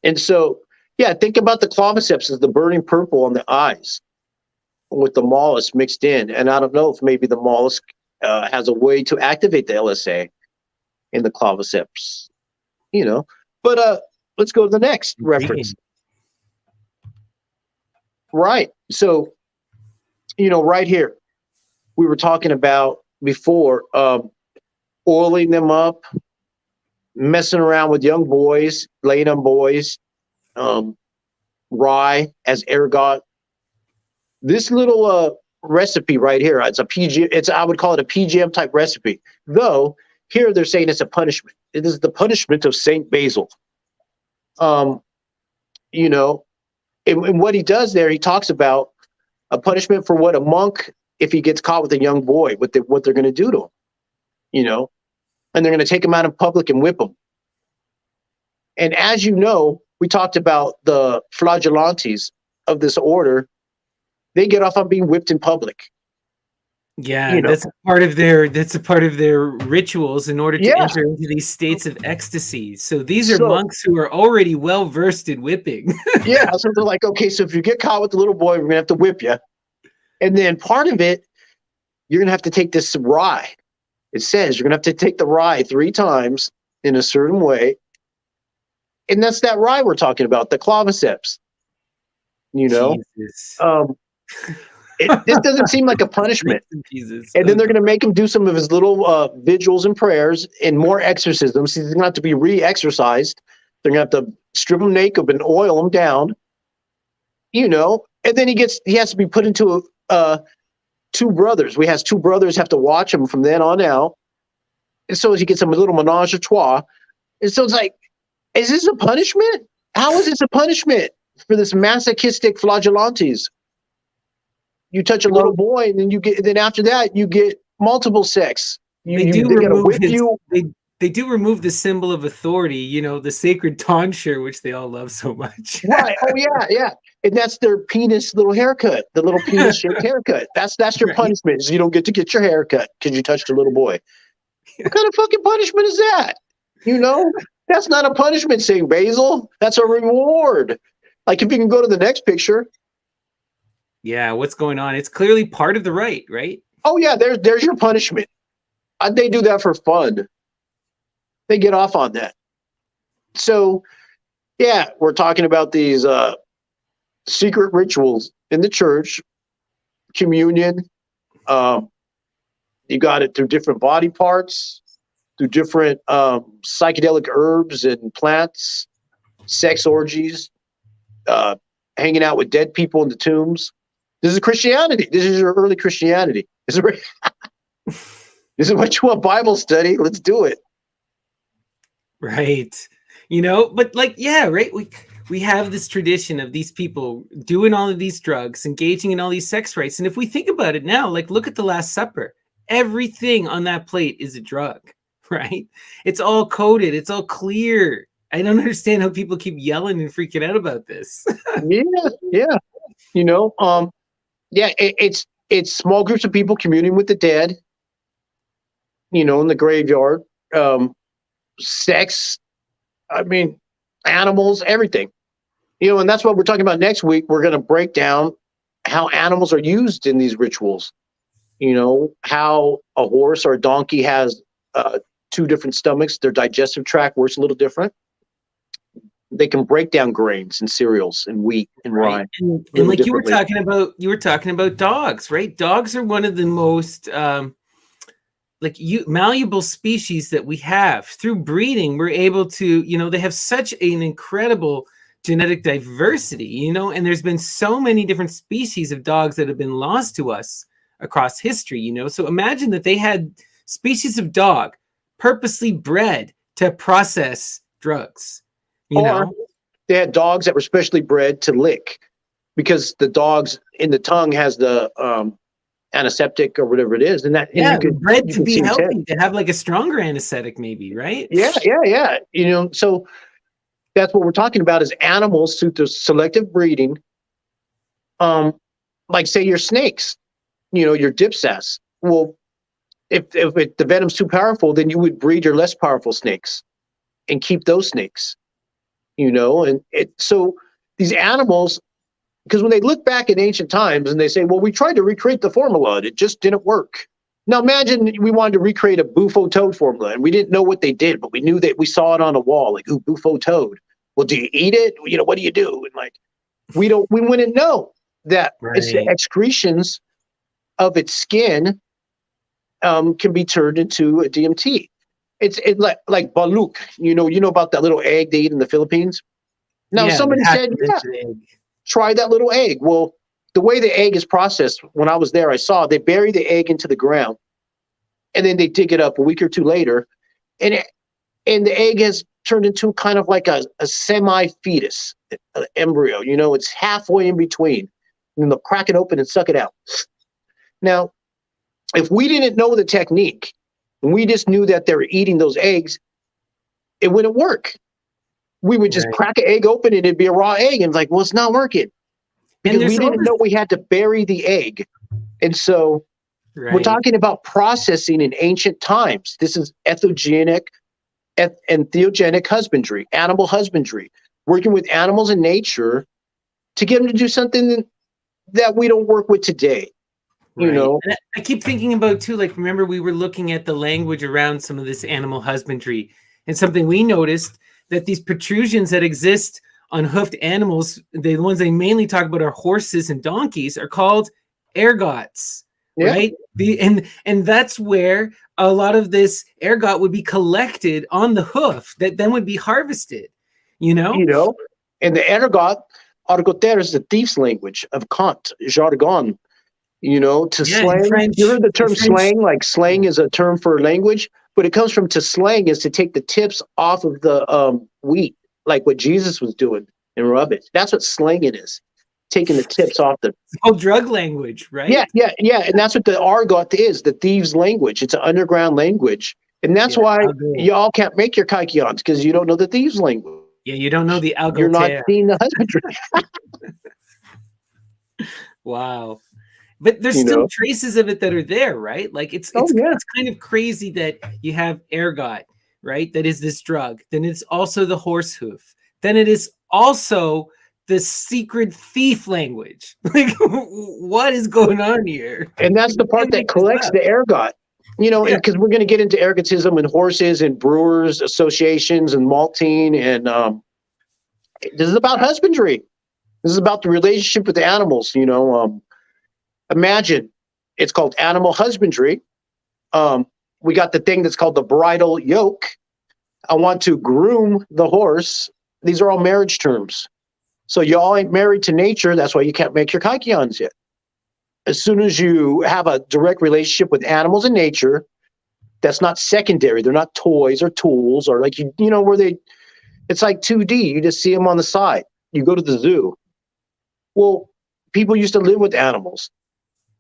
And so, yeah, think about the claviceps as the burning purple on the eyes with the mollusk mixed in. And I don't know if maybe the mollusk has a way to activate the LSA in the claviceps, you know. But let's go to the next reference. Right. So, you know, right here, we were talking about before oiling them up, messing around with young boys, laying on boys, rye as ergot. This little recipe right here, it's a PG. I would call it a PGM type recipe. Though here they're saying it's a punishment. It is the punishment of Saint Basil. You know, and what he does there, he talks about a punishment for what a monk, if he gets caught with a young boy, what they're going to do to him, you know, and they're going to take him out in public and whip him. And as you know, we talked about the flagellantes of this order. They get off on being whipped in public. Yeah, you know? That's a part of their rituals in order to enter into these states of ecstasy. So these are monks who are already well versed in whipping. Yeah, so they're like, okay, so if you get caught with the little boy, we're gonna have to whip you. And then part of it, you're gonna have to take this rye. It says you're gonna have to take the rye 3 times in a certain way. And that's that rye we're talking about, the claviceps. You know? Jesus. This doesn't seem like a punishment. Jesus. And then they're going to make him do some of his little vigils and prayers and more exorcisms. He's going to have to be re-exorcised. They're going to have to strip him naked and oil him down, you know. And then he has to be put into 2 brothers. We has 2 brothers have to watch him from then on out. And so he gets a little menage a trois. And so it's like, is this a punishment? How is this a punishment for this masochistic flagellantes? You touch a little boy, and then after that, you get multiple sex. They do remove the symbol of authority, you know, the sacred tonsure, which they all love so much. Right. Oh yeah, yeah. And that's their penis little haircut, the little penis shaped haircut. That's your punishment. Is you don't get to get your haircut because you touched a little boy. What kind of fucking punishment is that? You know, that's not a punishment, St. Basil. That's a reward. Like if you can go to the next picture. Yeah, what's going on? It's clearly part of the rite, right? Oh yeah, there's your punishment. They do that for fun. They get off on that. So Yeah, we're talking about these secret rituals in the church, communion. You got it through different body parts, through different psychedelic herbs and plants, sex orgies, hanging out with dead people in the tombs. This is Christianity. This is your early Christianity. This is what you want Bible study. Let's do it. Right. But like, yeah, right. We have this tradition of these people doing all of these drugs, engaging in all these sex rites. And if we think about it now, like look at the Last Supper. Everything on that plate is a drug, right? It's all coded. It's all clear. I don't understand how people keep yelling and freaking out about this. Yeah. It's small groups of people communing with the dead, in the graveyard. Sex, animals, everything. And that's what we're talking about next week. We're going to break down how animals are used in these rituals. How a horse or a donkey has two different stomachs. Their digestive tract works a little different. They can break down grains and cereals and wheat and rye. And like you were talking about dogs, right? Dogs are one of the most malleable species that we have. Through breeding, we're able to, they have such an incredible genetic diversity, and there's been so many different species of dogs that have been lost to us across history, So imagine that they had species of dog purposely bred to process drugs. They had dogs that were specially bred to lick, because the dogs in the tongue has the antiseptic or whatever it is, and bred to be healthy, to have like a stronger anesthetic, maybe, right? Yeah. So that's what we're talking about, is animals through the selective breeding. Like say your snakes, your dipsass. Well, if the venom's too powerful, then you would breed your less powerful snakes and keep those snakes. So these animals, because when they look back in ancient times and they say, well, we tried to recreate the formula, it just didn't work. Now imagine we wanted to recreate a bufo toad formula and we didn't know what they did, but we knew that we saw it on a wall, like, ooh, bufo toad. Well, do you eat it? What do you do? And like, we wouldn't know that it's the excretions of its skin can be turned into a DMT. It's like baluk, about that little egg they eat in the Philippines. Now somebody said, try that little egg. Well, the way the egg is processed, when I was there, I saw they bury the egg into the ground, and then they dig it up a week or two later, and the egg has turned into kind of like a semi-fetus embryo. It's halfway in between, and they'll crack it open and suck it out. Now, if we didn't know the technique, and we just knew that they were eating those eggs, it wouldn't work. We would just crack an egg open and it'd be a raw egg. And it's like, well, it's not working. Because we didn't know we had to bury the egg. And so we're talking about processing in ancient times. This is entheogenic husbandry, animal husbandry, working with animals in nature to get them to do something that we don't work with today. And I keep thinking about too, like, remember we were looking at the language around some of this animal husbandry, and something we noticed, that these protrusions that exist on hoofed animals, the ones they mainly talk about are horses and donkeys, are called ergots, right? And that's where a lot of this ergot would be collected on the hoof that then would be harvested, And the ergot, argoter, is the thief's language of Kant, jargon. Slang. French, you heard the term slang? Like, slang is a term for language, but it comes from to slang is to take the tips off of the wheat, like what Jesus was doing, and rub it. That's what slanging is, taking the tips off the. It's all drug language, right? Yeah, and that's what the argot is, the thieves' language. It's an underground language, and that's why y'all can't make your kaikions, because you don't know the thieves' language. Yeah, you don't know the algorithm. You're not seeing the husbandry. Wow. But there's still traces of it that are there, right? Like it's kind of crazy that you have ergot, right? That is this drug. Then it's also the horse hoof. Then it is also the secret thief language. Like, what is going on here? And that's the part that collects the ergot. Because we're going to get into ergotism and horses and brewers associations and malting and This is about husbandry. This is about the relationship with the animals. You know, imagine it's called animal husbandry. We got the thing that's called the bridal yoke. I want to groom the horse. These are all marriage terms. So y'all ain't married to nature. That's why you can't make your kykeons yet. As soon as you have a direct relationship with animals and nature, that's not secondary. They're not toys or tools or like, you know, where it's like 2D. You just see them on the side. You go to the zoo. Well, people used to live with animals.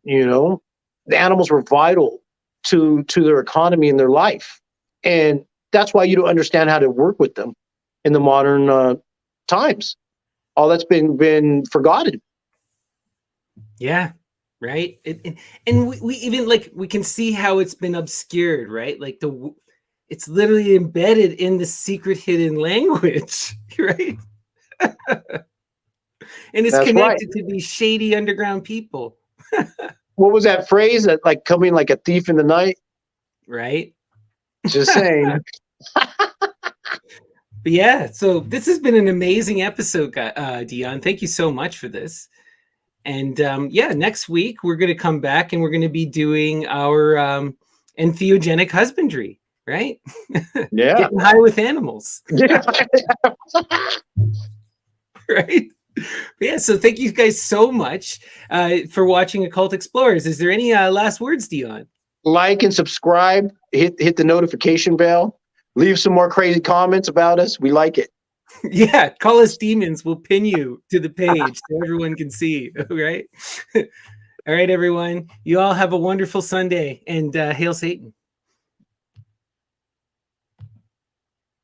You know, the animals were vital to their economy and their life. And that's why you don't understand how to work with them in the modern times. All that's been forgotten. Yeah, right. And we even like we can see how it's been obscured, right? Like it's literally embedded in the secret hidden language, right? And it's That's connected right. to these shady underground people. What was that phrase that like coming like a thief in the night? Right. Just saying. But yeah, so this has been an amazing episode, Dion. Thank you so much for this. And yeah, next week we're going to come back and we're going to be doing our entheogenic husbandry, right? Yeah. Getting high with animals. Yeah. Right? But yeah, so thank you guys so much for watching Occult Explorers. Is there any last words, Dion? Like and subscribe. Hit the notification bell. Leave some more crazy comments about us. We like it. Yeah, call us demons. We'll pin you to the page so everyone can see. Right? All right, everyone. You all have a wonderful Sunday, and hail Satan.